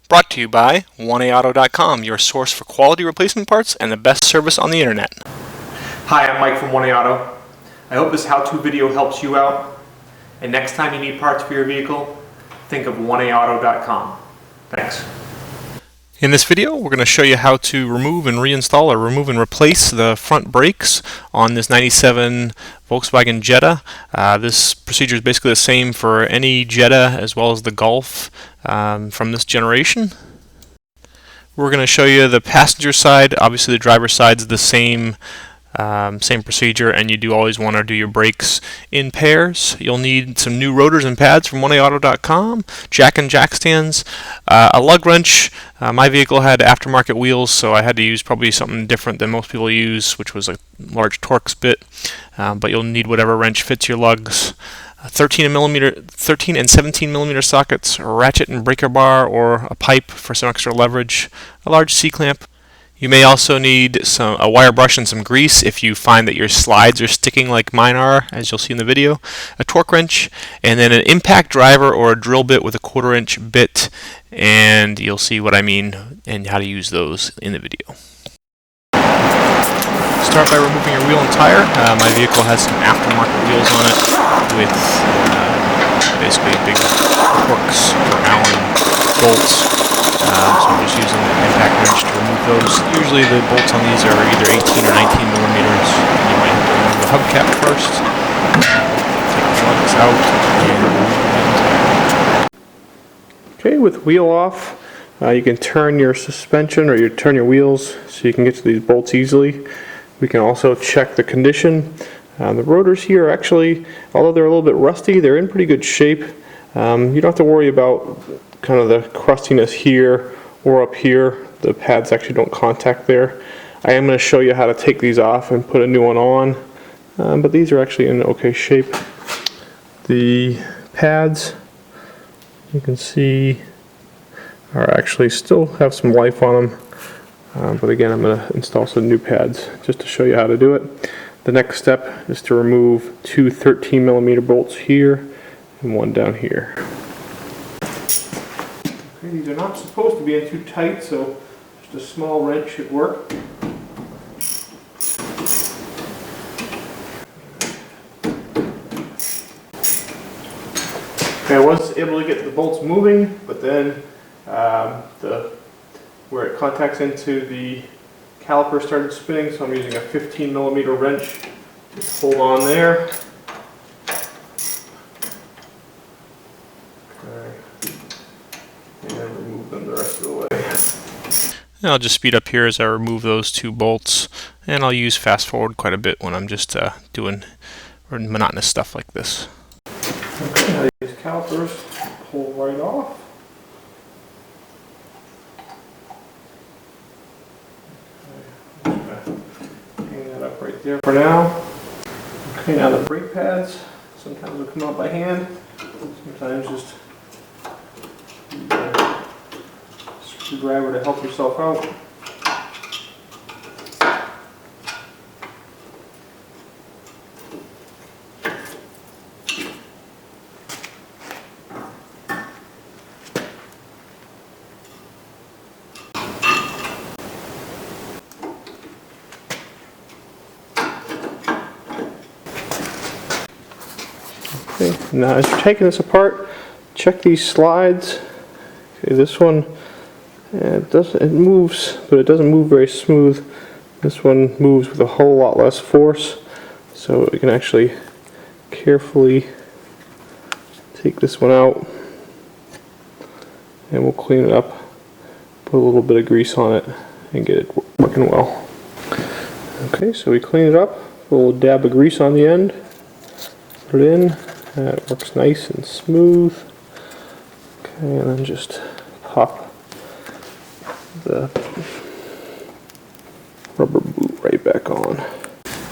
Brought to you by 1AAuto.com, your source for quality replacement parts and the best service on the internet. Hi, I'm Mike from 1AAuto. I hope this how-to video helps you out. And next time you need parts for your vehicle, think of 1AAuto.com. Thanks. In this video, we're going to show you how to remove and reinstall or remove and replace the front brakes on this 97 Volkswagen Jetta. This procedure is basically the same for any Jetta as well as the Golf from this generation. We're going to show you the passenger side. Obviously the driver's side is the same procedure, and you do always want to do your brakes in pairs. You'll need some new rotors and pads from 1AAuto.com, jack and jack stands, a lug wrench. My vehicle had aftermarket wheels, so I had to use probably something different than most people use, which was a large Torx bit, but you'll need whatever wrench fits your lugs. 13 and 17 millimeter sockets, a ratchet and breaker bar, or a pipe for some extra leverage, a large C-clamp. You may also need a wire brush and some grease if you find that your slides are sticking like mine are, as you'll see in the video, a torque wrench, and then an impact driver or a drill bit with a 1/4 inch bit, and you'll see what I mean and how to use those in the video. Start by removing your wheel and tire. My vehicle has some aftermarket wheels on it with basically big Torx or Allen bolts. So I'm just using the impact wrench to remove those. Usually the bolts on these are either 18 or 19 millimeters. You might have to remove the hubcap first. Take the lugs out and remove the entire. Okay, with wheel off, you can turn your suspension or you turn your wheels so you can get to these bolts easily. We can also check the condition. The rotors here actually, although they're a little bit rusty, they're in pretty good shape. You don't have to worry about kind of the crustiness here or up here. The pads actually don't contact there. I am going to show you how to take these off and put a new one on, but these are actually in okay shape. The pads, you can see, are actually still have some life on them, but again I'm going to install some new pads just to show you how to do it. The next step is to remove two 13 millimeter bolts here and one down here. Okay, these are not supposed to be in too tight, so just a small wrench should work. Okay, I was able to get the bolts moving, but then where it contacts into the caliper started spinning, so I'm using a 15 millimeter wrench to hold on there. And remove them the rest of the way. And I'll just speed up here as I remove those two bolts, and I'll use fast forward quite a bit when I'm just doing monotonous stuff like this. Okay, now these calipers pull right off. Hang that up right there for now. Okay, now the brake pads. Sometimes will come out by hand. Sometimes just use a screwdriver to help yourself out. Okay, now as you're taking this apart, check these slides. Okay, this one, it moves, but it doesn't move very smooth. This one moves with a whole lot less force, so we can actually carefully take this one out, and we'll clean it up, put a little bit of grease on it, and get it working well. Okay, so we clean it up, put a little dab of grease on the end, put it in. It works nice and smooth. Okay, and then just pop the rubber boot right back on.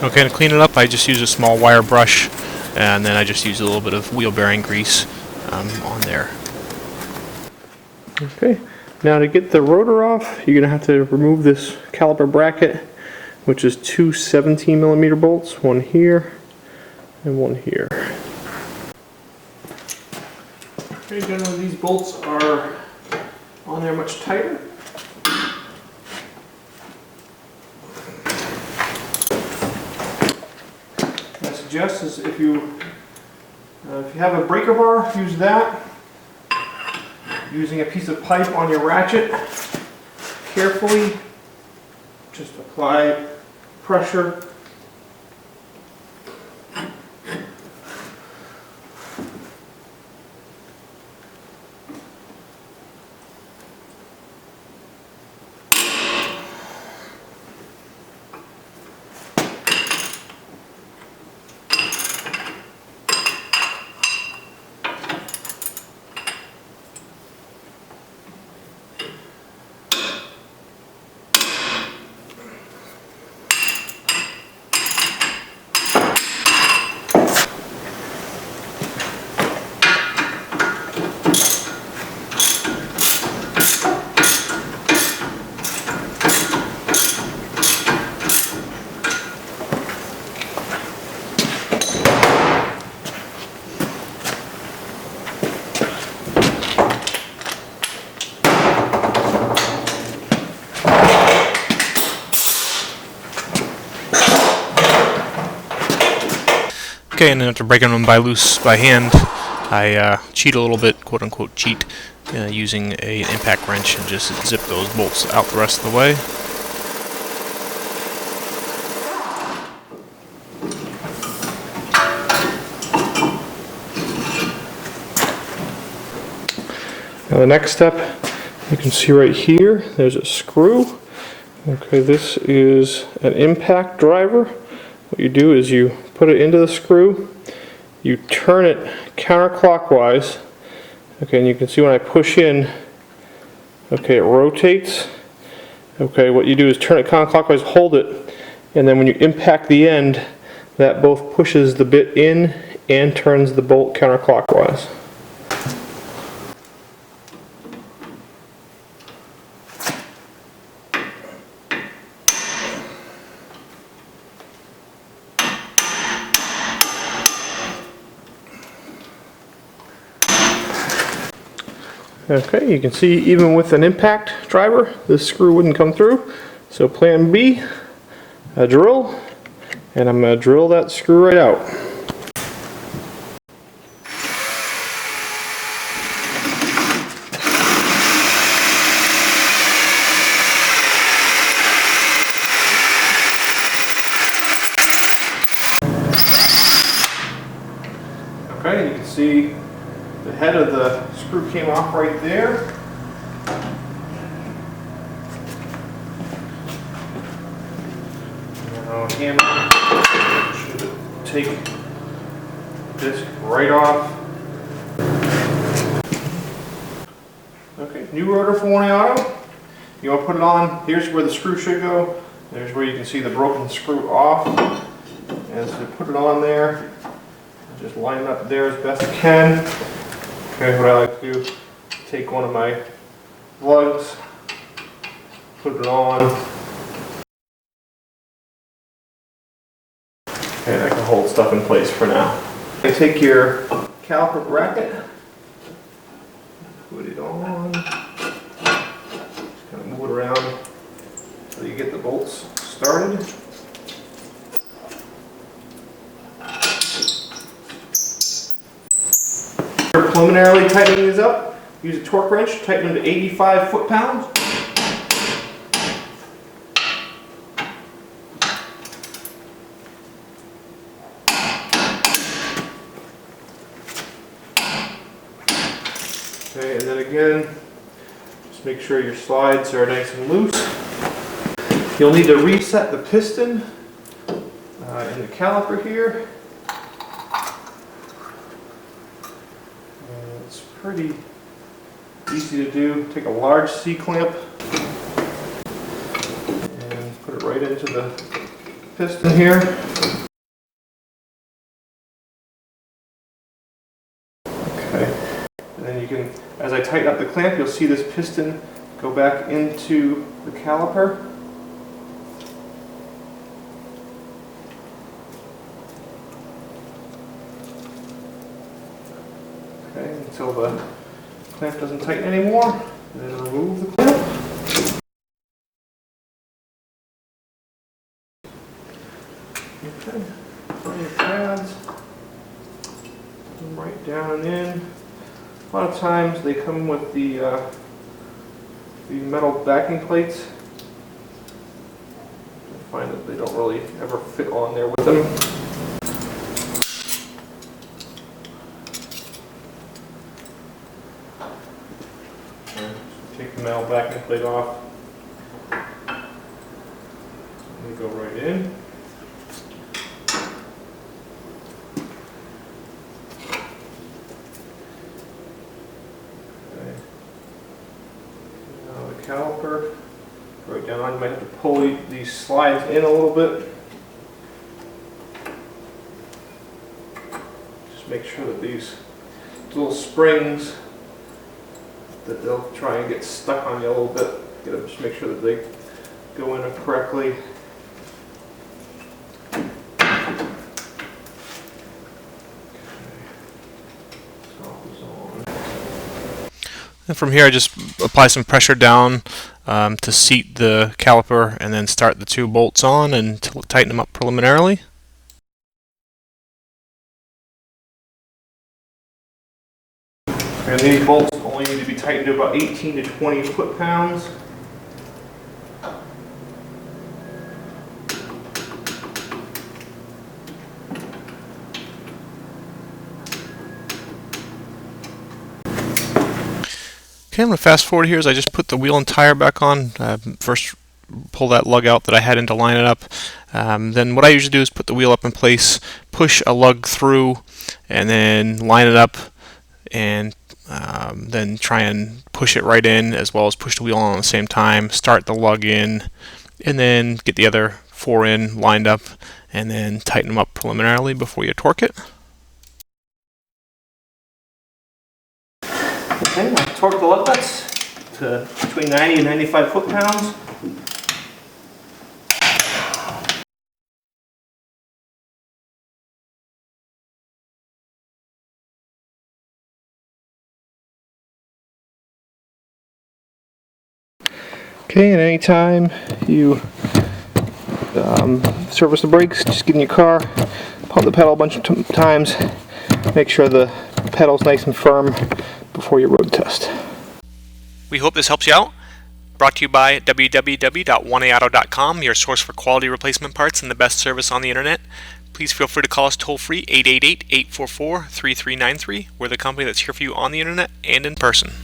Okay, to clean it up, I just use a small wire brush, and then I just use a little bit of wheel bearing grease on there. Okay, now to get the rotor off, you're going to have to remove this caliper bracket, which is two 17 millimeter bolts, one here and one here. Okay, generally these bolts are on there much tighter. What I suggest is if you have a breaker bar, use that. Using a piece of pipe on your ratchet, carefully, just apply pressure. Okay, and then after breaking them by hand, I cheat a little bit, quote unquote cheat, using an impact wrench and just zip those bolts out the rest of the way. Now the next step, you can see right here, there's a screw. Okay, this is an impact driver. What you do is you put it into the screw, you turn it counterclockwise. Okay, and you can see when I push in, okay, it rotates. Okay, what you do is turn it counterclockwise, hold it, and then when you impact the end, that both pushes the bit in and turns the bolt counterclockwise. Okay, you can see even with an impact driver, this screw wouldn't come through. So plan B, a drill, and I'm going to drill that screw right out. Okay, you can see the head of the screw came off right there. Now hammer should take this right off. Okay, new rotor for 1A Auto. You want to put it on, here's where the screw should go. There's where you can see the broken screw off. And so put it on there. Just line it up there as best I can. Okay, what I like to do, take one of my lugs, put it on. And I can hold stuff in place for now. I take your caliper bracket, put it on, just kind of move it around until you get the bolts started. Preliminarily tightening these up, use a torque wrench, tighten them to 85 foot-pounds. Okay, and then again, just make sure your slides are nice and loose. You'll need to reset the piston in the caliper here. It's pretty easy to do. Take a large C-clamp and put it right into the piston here. Okay, and then you can, as I tighten up the clamp, you'll see this piston go back into the caliper. Okay, until the clamp doesn't tighten anymore, and then remove down in. A lot of times they come with the metal backing plates. I find that they don't really ever fit on there with them. Take the metal backing plate off. Let me go right in. Okay. Now the caliper, right down on. You might have to pull these slides in a little bit. Just make sure that these little springs that they'll try and get stuck on you a little bit. You gotta just make sure that they go in correctly. And from here I just apply some pressure down to seat the caliper and then start the 2 bolts on and tighten them up preliminarily. And these bolts only need to be tightened to about 18 to 20 foot-pounds. Okay, I'm going to fast forward here as I just put the wheel and tire back on. First pull that lug out that I had in to line it up. Then what I usually do is put the wheel up in place, push a lug through, and then line it up, and then try and push it right in as well as push the wheel on at the same time, start the lug in, and then get the other 4 in lined up, and then tighten them up preliminarily before you torque it. Okay, now torque the lug nuts to between 90 and 95 foot-pounds. Okay, and anytime you service the brakes, just get in your car, pump the pedal a bunch of times, make sure the pedal's nice and firm before your road test. We hope this helps you out. Brought to you by www.1aauto.com, your source for quality replacement parts and the best service on the internet. Please feel free to call us toll-free 888-844-3393. We're the company that's here for you on the internet and in person.